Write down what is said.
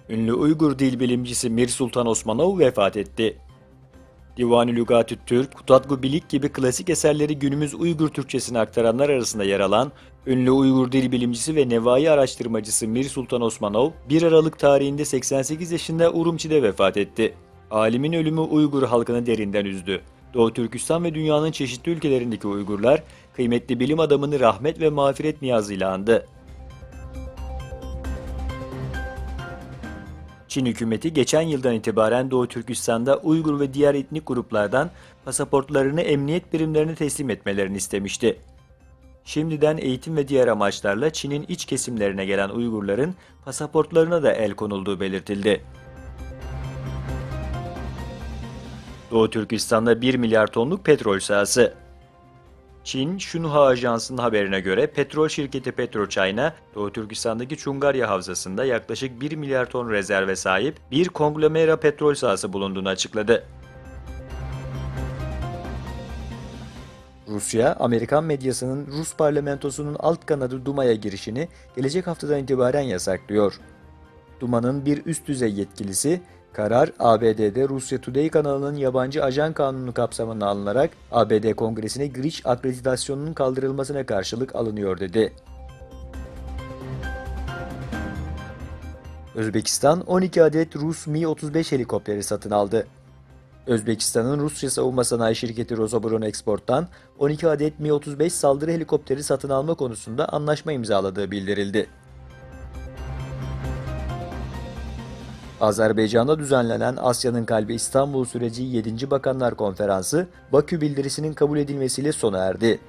Ünlü Uygur dil bilimcisi Mir Sultan Osmanov vefat etti. Divan-ı Lügat-ı Türk, Kutatgu Bilik gibi klasik eserleri günümüz Uygur Türkçesine aktaranlar arasında yer alan ünlü Uygur dil bilimcisi ve nevai araştırmacısı Mir Sultan Osmanov, 1 Aralık tarihinde 88 yaşında Urumçi'de vefat etti. Alimin ölümü Uygur halkını derinden üzdü. Doğu Türkistan ve dünyanın çeşitli ülkelerindeki Uygurlar, kıymetli bilim adamını rahmet ve mağfiret niyazıyla andı. Çin hükümeti geçen yıldan itibaren Doğu Türkistan'da Uygur ve diğer etnik gruplardan pasaportlarını emniyet birimlerine teslim etmelerini istemişti. Şimdiden eğitim ve diğer amaçlarla Çin'in iç kesimlerine gelen Uygurların pasaportlarına da el konulduğu belirtildi. Doğu Türkistan'da 1 milyar tonluk petrol sahası. Çin, Şunhua Ajansı'nın haberine göre petrol şirketi PetroChina, Doğu Türkistan'daki Çungarya Havzası'nda yaklaşık 1 milyar ton rezerve sahip bir konglomera petrol sahası bulunduğunu açıkladı. Rusya, Amerikan medyasının Rus parlamentosunun alt kanadı Duma'ya girişini gelecek haftadan itibaren yasaklıyor. Duma'nın bir üst düzey yetkilisi, karar ABD'de Rusya Today kanalının yabancı ajan kanunu kapsamına alınarak ABD Kongresi'ne giriş akreditasyonunun kaldırılmasına karşılık alınıyor dedi. Özbekistan 12 adet Rus Mi-35 helikopteri satın aldı. Özbekistan'ın Rusya savunma sanayi şirketi Rosoboronexport'tan 12 adet Mi-35 saldırı helikopteri satın alma konusunda anlaşma imzaladığı bildirildi. Azerbaycan'da düzenlenen Asya'nın Kalbi İstanbul Süreci 7. Bakanlar Konferansı, Bakü bildirisinin kabul edilmesiyle sona erdi.